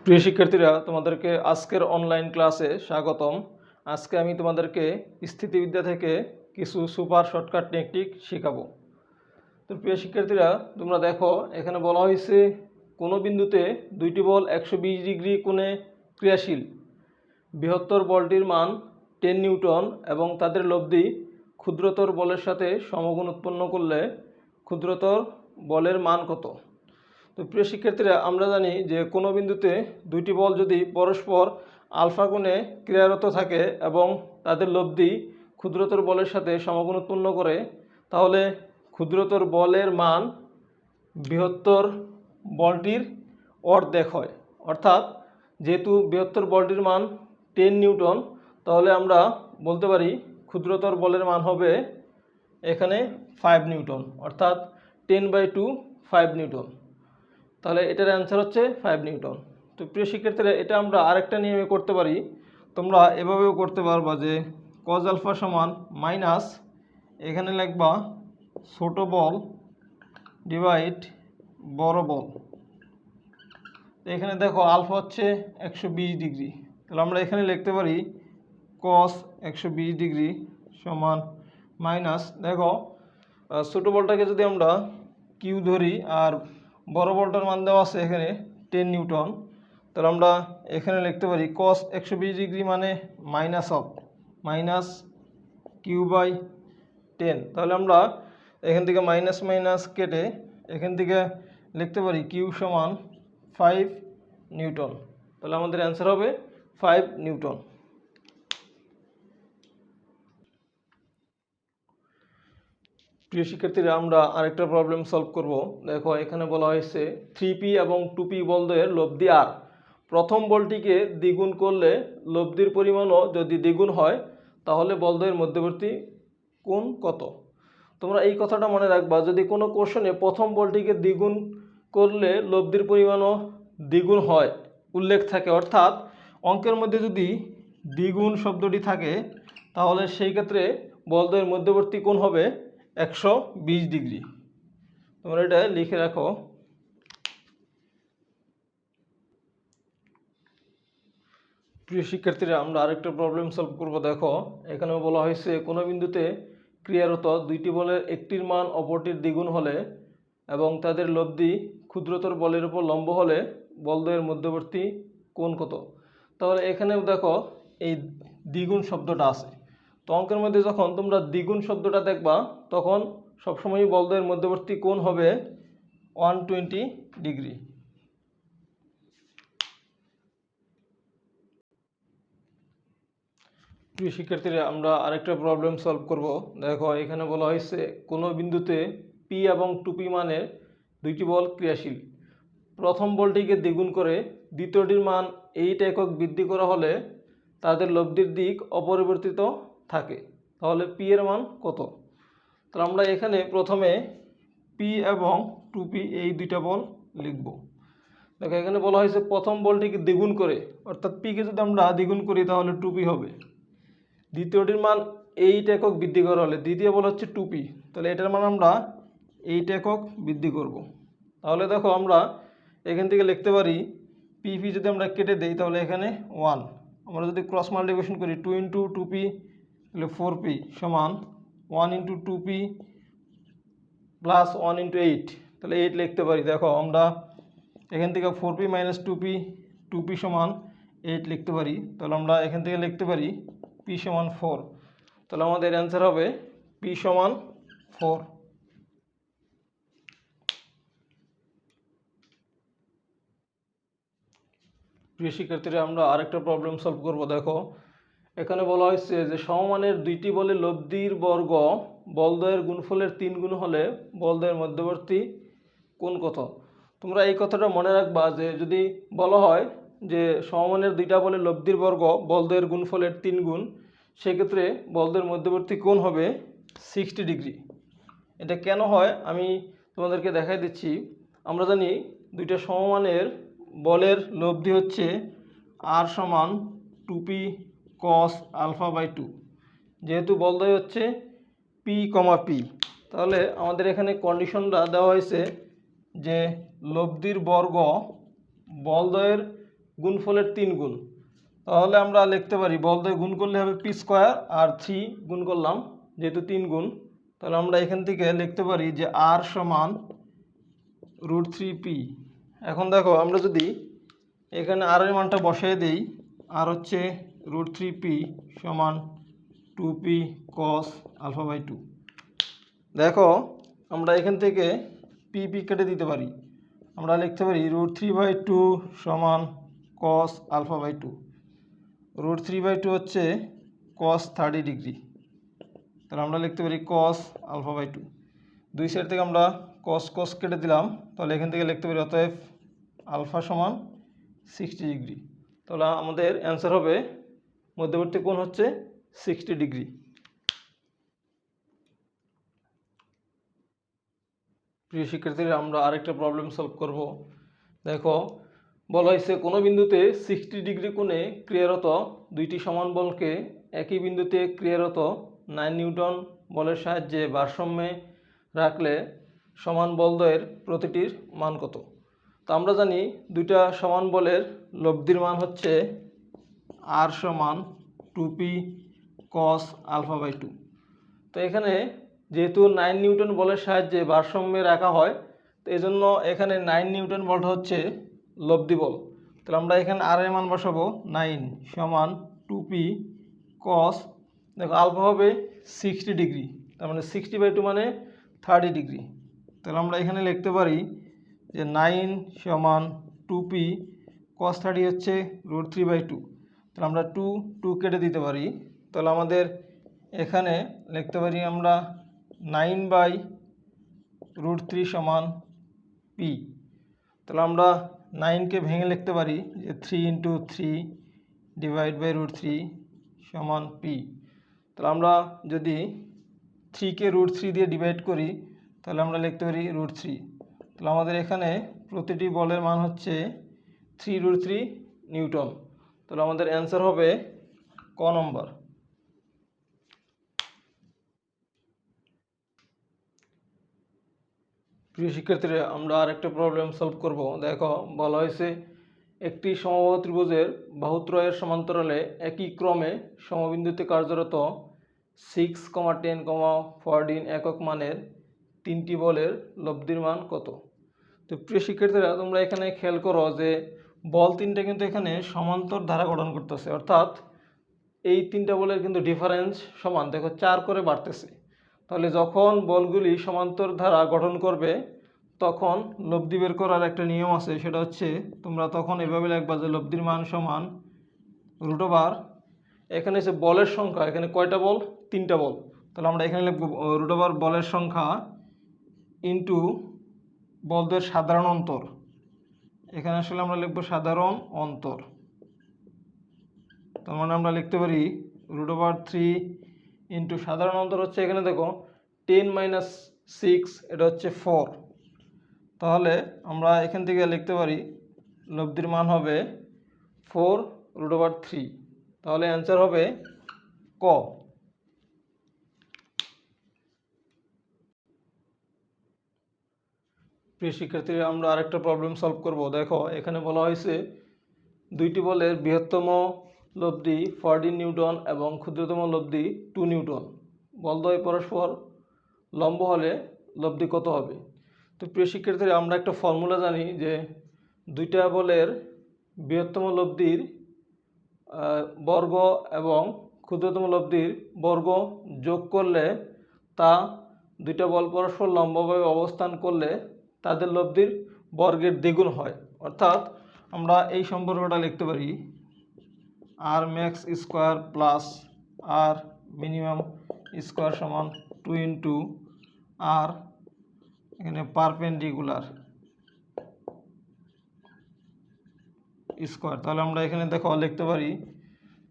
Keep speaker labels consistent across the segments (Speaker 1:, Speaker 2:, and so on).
Speaker 1: প্রিয় শিক্ষার্থীরা, তোমাদেরকে আজকের অনলাইন ক্লাসে স্বাগতম। আজকে আমি তোমাদেরকে স্থিতিবিদ্যা থেকে কিছু সুপার শর্টকাট টেকনিক শেখাবো। তো প্রিয় শিক্ষার্থীরা, তোমরা দেখো এখানে বলা হয়েছে কোনো বিন্দুতে দুইটি বল 120 ডিগ্রি কোণে ক্রিয়াশীল। বৃহত্তর বলটির মান 10 নিউটন এবং তাদের লব্ধি ক্ষুদ্রতর বলের সাথে সমগুণ উৎপন্ন করলে ক্ষুদ্রতর বলের মান কত? তো প্রিয় শিক্ষার্থীরা, আমরা জানি যে কোনো বিন্দুতে দুইটি বল যদি পরস্পর আলফা কোণে ক্রিয়ারত থাকে এবং তাদের লব্ধি ক্ষুদ্রতর বলের সাথে সমগুণ উৎপন্ন করে, তাহলে ক্ষুদ্রতর বলের মান বৃহত্তর বলটির অর্ধেক হয়। অর্থাৎ যেহেতু বৃহত্তর বলটির মান 10 নিউটন, তাহলে আমরা বলতে পারি ক্ষুদ্রতর বলের মান হবে এখানে 5 নিউটন, অর্থাৎ 10/2 5 নিউটন। তাহলে এটার অ্যান্সার হচ্ছে 5 নিউটন। তো প্রিয় শিক্ষার্থীরা, এটা আমরা আরেকটা নিয়মে করতে পারি। তোমরা এভাবেও করতে পারবা যে কজ আলফা সমান মাইনাস, এখানে লিখবা ছোট বল ডিভাইড বড় বল। এখানে দেখো আলফা হচ্ছে 120 ডিগ্রি, তাহলে আমরা এখানে লিখতে পারি কস 120 ডিগ্রি সমান মাইনাস, দেখো ছোটো বলটাকে যদি আমরা কিউ ধরি আর বড় বলটার মান দেওয়া আছে এখানে 10 নিউটন, তাহলে আমরা এখানে লিখতে পারি কস 120 ডিগ্রি মানে মাইনাস কিউ বাই 10। তাহলে আমরা এখান থেকে মাইনাস মাইনাস কেটে এখান থেকে লিখতে পারি কিউ সমান 5 নিউটন। তাহলে আমাদের অ্যান্সার হবে 5 নিউটন। প্রিয় শিক্ষার্থীরা, আমরা আরেকটা প্রবলেম সলভ করব। দেখো এখানে বলা হয়েছে 3p এবং 2p বলদের লব্ধি আর। প্রথম বলটিকে দ্বিগুণ করলে লব্ধির পরিমাণও যদি দ্বিগুণ হয়, তাহলে বলদ্বয়ের মধ্যবর্তী কোণ কত? তোমরা এই কথাটা মনে রাখবা, যদি কোনো কোশ্চেনে প্রথম বলটিকে দ্বিগুণ করলে লব্ধির পরিমাণও দ্বিগুণ হয় উল্লেখ থাকে, অর্থাৎ অঙ্কের মধ্যে যদি দ্বিগুণ শব্দটি থাকে, তাহলে সেই ক্ষেত্রে বলদ্বয়ের মধ্যবর্তী কোণ হবে 120 ডিগ্রি। তোমরা এটা লিখে রাখো। প্রিয় শিক্ষার্থীরা, আমরা আরেকটা প্রবলেম সলভ করব। দেখো এখানে বলা হয়েছে কোনো বিন্দুতে ক্রিয়ারত দুইটি বলের একটির মান অপরটির দ্বিগুণ হলে এবং তাদের লব্ধি ক্ষুদ্রতর বলের উপর লম্ব হলে বলদ্বয়ের মধ্যবর্তী কোণ কত? তাহলে এখানেও দেখো এই দ্বিগুণ শব্দটা আছে। তো অঙ্কের মধ্যে যখন তোমরা দ্বিগুণ শব্দটা দেখবা, তখন সবসময়ই বলদ্বয়ের মধ্যবর্তী কোণ হবে 120 ডিগ্রি। প্রিয় শিক্ষার্থীরা, আমরা আরেকটা প্রবলেম সলভ করব। দেখো এখানে বলা হয়েছে কোনো বিন্দুতে পি এবং 2p মানের দুইটি বল ক্রিয়াশীল। প্রথম বলটিকে দ্বিগুণ করে দ্বিতীয়টির মান 8 একক বৃদ্ধি করা হলে তাদের লব্ধির দিক অপরিবর্তিত থাকে, তাহলে পি এর মান কত? তো আমরা এখানে প্রথমে পি এবং 2p এই দুইটা বল লিখব। দেখো এখানে বলা হয়েছে প্রথম বলটিকে দ্বিগুণ করে, অর্থাৎ পিকে যদি আমরা দ্বিগুণ করি তাহলে 2p হবে। দ্বিতীয়টির মান 8 একক বৃদ্ধি করা হলে, দ্বিতীয় বল হচ্ছে 2p, তাহলে এটার মান আমরা 8 একক বৃদ্ধি করব। তাহলে দেখো আমরা এখান থেকে লিখতে পারি পিপি যদি আমরা কেটে দেই তাহলে এখানে 1। আমরা যদি ক্রস মাল্টিপ্লিকেশন করি 2 ইন্টু 2p তাহলে 4p সমান 1 ইন্টু 2p প্লাস 1 ইন্টু 8, তাহলে 8 লিখতে পারি। দেখো আমরা এখান থেকে 4p মাইনাস 2p সমান 8 লিখতে পারি। তাহলে আমরা এখান থেকে লিখতে পারি p সমান 4। তাহলে আমাদের অ্যান্সার হবে p সমান 4। প্রিয় শিক্ষার্থীরা, আমরা আরেকটা প্রবলেম সলভ করব। দেখো এখানে বলা হয়েছে যে সমমানের দুইটি বলের লব্ধির বর্গ বলদ্বয়ের গুণফলের 3 গুণ হলে বলদ্বয়ের মধ্যবর্তী কোণ কত? তোমরা এই কথাটা মনে রাখবা যে যদি বলা হয় যে সমমানের দুইটা বলের লব্ধির বর্গ বলদ্বয়ের গুণফলের 3 গুণ, সেক্ষেত্রে বলদ্বয়ের মধ্যবর্তী কোণ হবে 60 ডিগ্রি। এটা কেন হয় আমি তোমাদেরকে দেখাই দিচ্ছি। আমরা জানি দুইটা সমমানের বলের লব্ধি হচ্ছে আর সমান 2p cos আলফা বাই 2। যেহেতু বলদ্বয় হচ্ছে p, p, তাহলে আমাদের এখানে কন্ডিশনটা দেওয়া হয়েছে যে লব্ধির বর্গ বলদ্বয়ের গুণফলের 3 গুণ। তাহলে আমরা লিখতে পারি বল দিয়ে গুণ করলে হবে পি স্কোয়ার, আর 3 গুণ করলাম যেহেতু 3 গুণ, তাহলে আমরা এখান থেকে লিখতে পারি যে আর সমান √3p। এখন দেখো আমরা যদি এখানে আর এর মানটা বসাই দিই, আর হচ্ছে √3p সমান 2p cos α/2। দেখো আমরা এখান থেকে পি কেটে দিতে পারি, আমরা লিখতে পারি √3/2 সমান cos α/2। √3/2 হচ্ছে cos 30 ডিগ্রি, তাহলে আমরা লিখতে পারি cos α/2। দুই সাইড থেকে আমরা cos কেটে দিলাম, তাহলে এখান থেকে লিখতে পারি অতএব আলফা সমান 60 ডিগ্রি। তাহলে আমাদের অ্যান্সার হবে মধ্যবর্তী কোণ হচ্ছে 60 ডিগ্রি। প্রিয় শিক্ষার্থীরা, আমরা আরেকটা প্রবলেম সলভ করব। দেখো বলা হয়েছে কোনো বিন্দুতে 60 ডিগ্রি কোণে ক্রিয়ারত দুইটি সমান বলকে একই বিন্দুতে ক্রিয়ারত 9 নিউটন বলের সাহায্যে ভারসাম্যে রাখলে সমান বলদ্বয়ের প্রতিটির মান কত। তো আমরা জানি দুইটা সমান বলের লব্ধির মান হচ্ছে আর সমান 2p cos α/2। তো এখানে যেহেতু 9 নিউটন বলের সাহায্যে ভারসাম্যে রাখা হয়, তো এই জন্য এখানে 9 নিউটন বলটা হচ্ছে লব্ধি বল। তাহলে আমরা এখানে আর এর মান বসাবো 9 সমান 2p cos, দেখো আলফা হবে 60 ডিগ্রি, তার মানে 60/2 মানে 30 ডিগ্রি। তাহলে আমরা এখানে লিখতে পারি যে 9 সমান 2p cos 30 হচ্ছে √3/2। তাহলে আমরা 2 কেটে দিতে পারি, তাহলে আমাদের এখানে লিখতে পারি আমরা 9/√3 সমান p। তাহলে আমরা 9কে ভেঙে লিখতে পারি যে 3 × 3 /√3 সমান p। তাহলে আমরা যদি 3কে √3 দিয়ে ডিভাইড করি, তাহলে আমরা লিখতে পারি √3। তাহলে আমাদের এখানে প্রতিটি বলের মান হচ্ছে 3√3 নিউটন। তাহলে আমাদের অ্যান্সার হবে ক নম্বর। প্রিয় শিক্ষার্থীরা, আমরা আরেকটা প্রবলেম সলভ করব। দেখো বলা হয়েছে একটি সমবাহু ত্রিভুজের বাহুত্রয়ের সমান্তরালে একই ক্রমে সমবিন্দুতে কার্যরত 6, 10, 14 একক মানের তিনটি বলের লব্ধির মান কত। তো প্রিয় শিক্ষার্থীরা, তোমরা এখানে খেয়াল করো যে বল তিনটা কিন্তু এখানে সমান্তর ধারা গঠন করতেছে, অর্থাৎ এই তিনটা বলের কিন্তু ডিফারেন্স সমান, দেখো 4 করে বাড়তেছে। তাহলে যখন বলগুলি সমান্তর ধারা গঠন করবে তখন লব্ধি বের করার একটা নিয়ম আছে, সেটা হচ্ছে তোমরা তখন এভাবে লিখবা যে লব্ধির মান সমান √, এখানে হচ্ছে বলের সংখ্যা, এখানে কয়টা বল, 3টা বল। তাহলে আমরা এখানে লিখব √, বলের সংখ্যা ইন্টু বলদের সাধারণ অন্তর। এখানে আসলে আমরা লিখব সাধারণ অন্তর। তার মানে আমরা লিখতে পারি √3 ইন্টু সাধারণ অন্তর হচ্ছে এখানে দেখো 10 - 6, এটা হচ্ছে 4। তাহলে আমরা এখান থেকে লিখতে পারি লব্ধির মান হবে 4√3। তাহলে অ্যান্সার হবে ক। প্রিয় শিক্ষার্থীরা, আমরা আরেকটা প্রবলেম সলভ করব। দেখো এখানে বলা হয়েছে দুইটি বলের বৃহত্তম লব্ধি 14 নিউটন এবং ক্ষুদ্রতম লব্ধি 2 নিউটন। বলদ্বয় পরস্পর লম্ব হলে লব্ধি কত হবে। তো প্রিয় শিক্ষার্থীরা, আমরা একটা ফর্মুলা জানি যে দুইটা বলের বৃহত্তম লব্ধির বর্গ এবং ক্ষুদ্রতম লব্ধির বর্গ যোগ করলে তা দুইটা বল পরস্পর লম্বভাবে অবস্থান করলে তাদের লব্ধির বর্গের দ্বিগুণ হয়। অর্থাৎ আমরা এই সম্পর্কটা লিখতে পারি আর ম্যাক্স স্কোয়ার প্লাস আর মিনিমাম স্কোয়ার সমান 2 × আর এখানে পারপেন্ডিকুলার স্কোয়ার। তাহলে আমরা এখানে দেখো লিখতে পারি,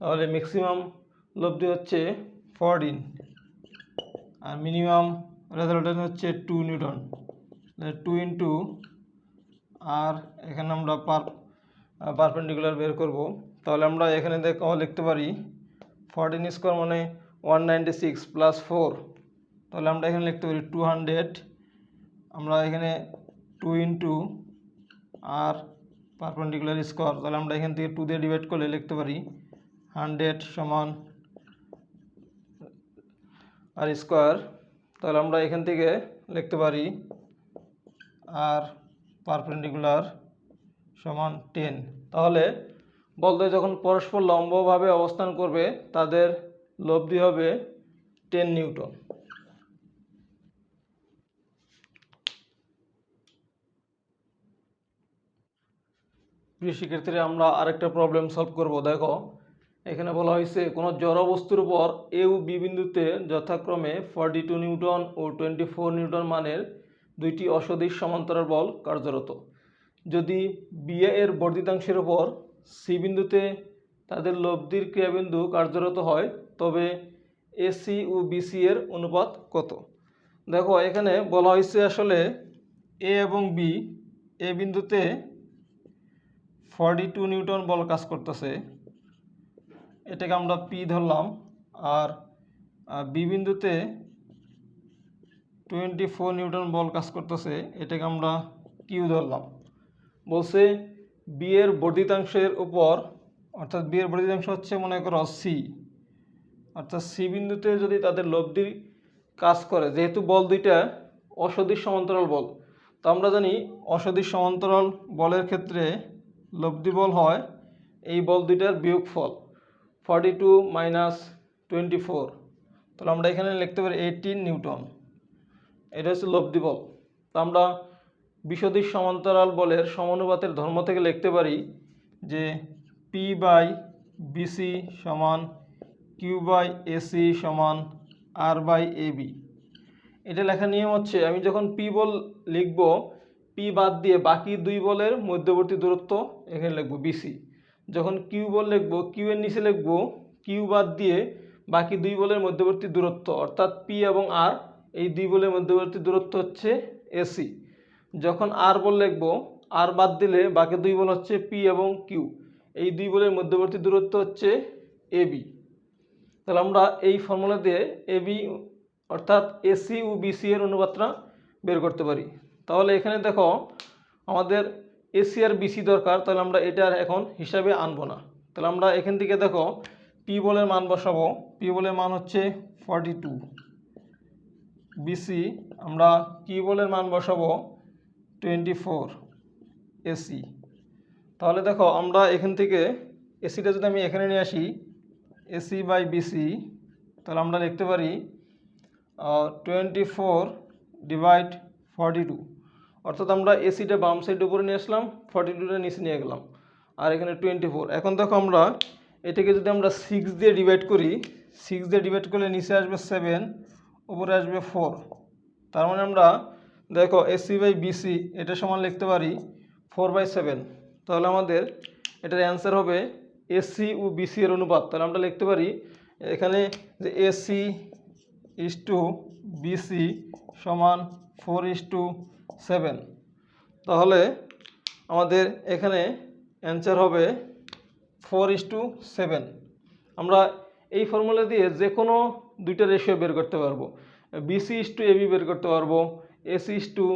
Speaker 1: তাহলে ম্যাক্সিমাম লব্ধি হচ্ছে 14 আর মিনিমাম রেজাল্টেন্ট হচ্ছে 2 নিউটন। 2 × আর এখানে আমরা পারপেন্ডিকুলার বের করব। তাহলে আমরা এখানে দেখো লিখতে পারি 14 স্কোয়ার মানে 196 প্লাস 4। তাহলে আমরা এখানে লিখতে পারি 200। আমরা এখানে 2 × আর পারপেন্ডিকুলার স্কোয়ার, তাহলে আমরা এখান থেকে 2 দিয়ে ডিভাইড করলে লিখতে পারি 100 সমান আর স্কোয়ার। তাহলে আমরা এখান থেকে লিখতে পারি আর পারপেন্ডিকুলার সমান 10। তাহলে বলতে যখন পরস্পর লম্বভাবে অবস্থান করবে তাদের লব্ধি হবে 10 নিউটন। প্রিয় শিক্ষার্থীরা, আমরা আরেকটা প্রবলেম সলভ করব। দেখো এখানে বলা হয়েছে কোনো জড় বস্তুর উপর এ ও বি বিন্দুতে যথাক্রমে 42 নিউটন ও 24 নিউটন মানের দুইটি অসদিশ সমান্তরাল বল কার্যরত। যদি বি এর বর্ধিতাংশের উপর সি বিন্দুতে তাদের লব্ধির ক্রিয়াবিন্দু কার্যরত হয় তবে এসি ও বিসি এর অনুপাত কত? দেখো এখানে বলা হয়েছে আসলে এ এবং বি, এ বিন্দুতে 42 নিউটন বল কাজ করতেছে, এটাকে আমরা পি ধরলাম, আর বি বিন্দুতে 24 নিউটন বল কাজ করতেছে, এটাকে আমরা কিউ ধরলাম। বলছে বি এর বর্ধিতাংশের উপর, অর্থাৎ বি এর বর্ধিতাংশ হচ্ছে মনে করো সি, অর্থাৎ সি বিন্দুতে যদি তাদের লব্ধি কাজ করে, যেহেতু বল দুইটা অসদিশ সমান্তরাল বল, তো আমরা জানি অসদিশ সমান্তরাল বলের ক্ষেত্রে লব্ধি বল হয় এই বল দুইটার বিয়োগফল 42 মাইনাস 24। তাহলে আমরা এখানে লিখতে পারি 18 নিউটন, এটা হচ্ছে লব্ধি বল। তো আমরা বিসদিশ সমান্তরাল বলের সমানুপাতের ধর্ম থেকে লিখতে পারি যে পি বাই বিসি সমান কিউ বাই এসি সমান আর বাই এ বি। এটা লেখার নিয়ম হচ্ছে আমি যখন পি বল লিখব, পি বাদ দিয়ে বাকি দুই বলের মধ্যবর্তী দূরত্ব এখানে লিখব বিসি। যখন কিউ বল লিখব, কিউ এর নিচে লিখব কিউ বাদ দিয়ে বাকি দুই বলের মধ্যবর্তী দূরত্ব, অর্থাৎ পি এবং আর, এই দুই বলের মধ্যবর্তী দূরত্ব হচ্ছে এসি। যখন আর বল লিখব, আর বাদ দিলে বাকি দুই বল হচ্ছে পি এবং কিউ, এই দুই বলের মধ্যবর্তী দূরত্ব হচ্ছে এবি। তাহলে আমরা এই ফর্মুলা দিয়ে এবি অর্থাৎ এসি ও বিসি এর অনুপাতটা বের করতে পারি। তাহলে এখানে দেখো আমাদের এসি আর বিসি দরকার, তাহলে আমরা এটা এখন হিসাবে আনবো না। তাহলে আমরা এখান থেকে দেখো পি বলের মান বসাবো, পি বলের মান হচ্ছে 42, বিসি আমরা কিউ বলের মান বসাবো 24, এসি। তাহলে দেখো আমরা এখান থেকে এসিটা যদি আমি এখানে নিয়ে আসি, এসি বাই বিসি, তাহলে আমরা লিখতে পারি 24 ডিভাইড 42, অর্থাৎ আমরা এসিটা বাম সাইডের উপরে নিয়ে আসলাম, 42টা নিচে নিয়ে গেলাম, আর এখানে 24। এখন দেখো আমরা এটাকে যদি আমরা 6 দিয়ে ডিভাইড করি, 6 দিয়ে ডিভাইড করলে নিচে আসবে 7, উপরে আসবে 4। তার মানে আমরা দেখো এসি বাই বিসি এটা সমান লিখতে পারি 4/7। তাহলে আমাদের এটার অ্যান্সার হবে এসি ও বিসি এর অনুপাত। তাহলে আমরা লিখতে পারি এখানে যে এসি ইস টু বিসি সমান 4:7। তাহলে আমাদের এখানে অ্যান্সার হবে 4:7। আমরা এই ফর্মুলা দিয়ে যে কোনো দুইটা রেশিও বের করতে পারবো, বিসি ইস টু এবি বের করতে পারবো, এসি ইস টু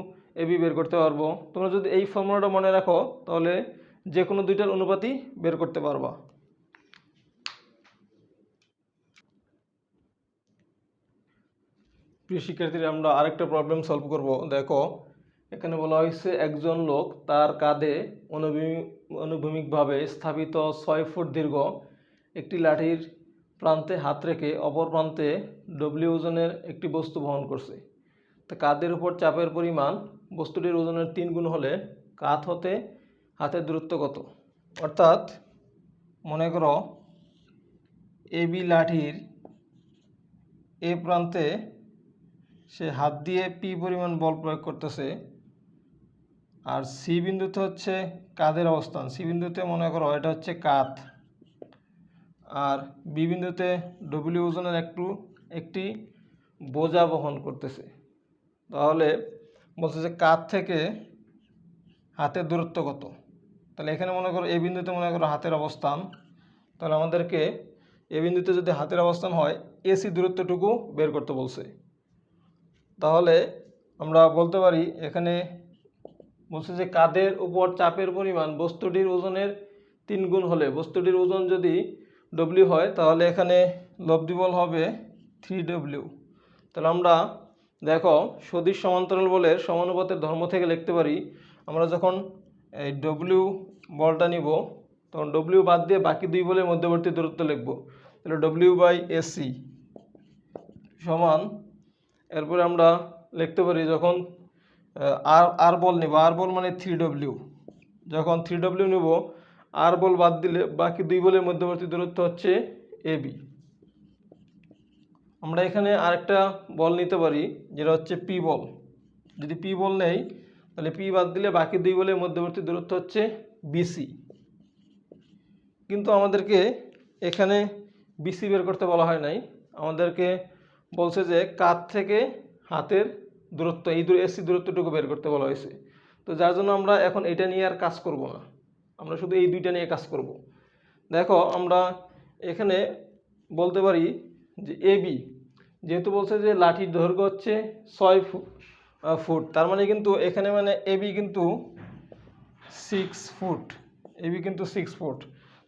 Speaker 1: এবি বের করতে পারবো। তোমরা যদি এই ফর্মুলাটা মনে রাখো তাহলে যে কোনো দুইটার অনুপাতই বের করতে পারবা। প্রিয় শিক্ষার্থীরা, আমরা আরেকটা প্রবলেম সলভ করব। দেখো এখানে বলা হয়েছে একজন লোক তার কাঁধে অনুভূমিকভাবে স্থাপিত 6 ফুট দীর্ঘ একটি লাঠির প্রান্তে হাত রেখে অপর প্রান্তে ডব্লিউ ওজনের একটি বস্তু বহন করছে। তা কাঁধের উপর চাপের পরিমাণ বস্তুটির ওজনের 3 গুণ হলে কাঁধ হতে হাতের দূরত্ব কত? অর্থাৎ মনে করো এবি লাঠির এ প্রান্তে সে হাত দিয়ে পি পরিমাণ বল প্রয়োগ করতেছে, আর সি বিন্দুতে হচ্ছে কাঁধের অবস্থান, সি বিন্দুতে মনে করো এটা হচ্ছে কাঁধ, আর বি বিন্দুতে ডব্লিউ ওজনের একটি বোঝা বহন করতেছে। তাহলে বলছে যে কাঁধ থেকে হাতের দূরত্ব কত? তাহলে এখানে মনে করো এ বিন্দুতে মনে করো হাতের অবস্থান, তাহলে আমাদেরকে এ বিন্দুতে যদি হাতের অবস্থান হয় এসি দূরত্বটুকু বের করতে বলছে। তাহলে আমরা বলতে পারি এখানে বলছে যে কাদের উপর চাপের পরিমাণ বস্তুটির ওজনের 3 গুণ হলে, বস্তুটির ওজন যদি ডব্লিউ হয় তাহলে এখানে লব্ধি বল হবে 3W। তাহলে আমরা দেখো সদিশ সমান্তরাল বলের সমানুপাতের ধর্ম থেকে লিখতে পারি, আমরা যখন এই ডব্লিউ বলটা নিব তখন ডব্লিউ বাদ দিয়ে বাকি দুই বলের মধ্যবর্তী দূরত্ব লিখব। তাহলে W/AC সমান, এরপরে আমরা লিখতে পারি যখন আর বল নিব, আর বল মানে 3W, যখন 3W নিব আর বল বাদ দিলে বাকি দুই বলের মধ্যবর্তী দূরত্ব হচ্ছে AB। আমরা এখানে আরেকটা বল নিতে পারি যেটা হচ্ছে P বল। যদি P বল নেই তাহলে P বাদ দিলে বাকি দুই বলের মধ্যবর্তী দূরত্ব হচ্ছে BC। কিন্তু আমাদেরকে এখানে BC বের করতে বলা হয় নাই, আমাদেরকে বলছে যে কাঁধ থেকে হাতের দূরত্ব, এই AC দূরত্বটুকু বের করতে বলা হয়েছে। তো যার জন্য আমরা এখন এটা নিয়ে আর কাজ করব না, আমরা শুধু এই দুইটা নিয়ে কাজ করব। দেখো আমরা এখানে বলতে পারি যে AB, যেহেতু বলছে যে লাঠির দৈর্ঘ্য হচ্ছে 6 ফুট, তার মানে কিন্তু এখানে মানে AB কিন্তু 6 ফুট, AB কিন্তু 6 ফুট।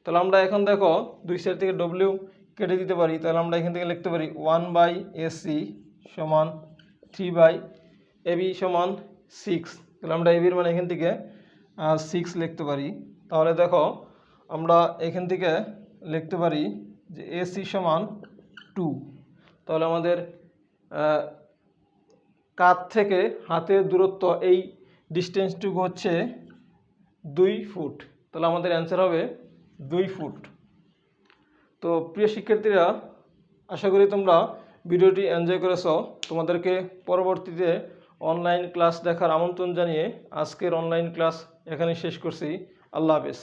Speaker 1: তাহলে আমরা এখন দেখো দুই সাইড থেকে W কেটে দিতে পারি, তাহলে আমরা এখান থেকে লিখতে পারি 1/AC সমান 3/AB সমান 6। তাহলে আমরা AB এর মানে এখান থেকে 6 লিখতে পারি। তাহলে দেখো আমরা এখান থেকে লিখতে পারি যে AC সমান 2। তাহলে আমাদের কাঁধ থেকে হাতের দূরত্ব এই ডিস্টেন্সটুকু হচ্ছে 2 ফুট। তাহলে আমাদের অ্যান্সার হবে 2 ফুট। তো প্রিয় শিক্ষার্থীরা, আশা করি তোমরা ভিডিওটি এনজয় করেছো। তোমাদেরকে পরবর্তীতে অনলাইন ক্লাস দেখার আমন্ত্রণ জানিয়ে আজকের অনলাইন ক্লাস এখানে শেষ করছি। আল্লাহ হাফেজ।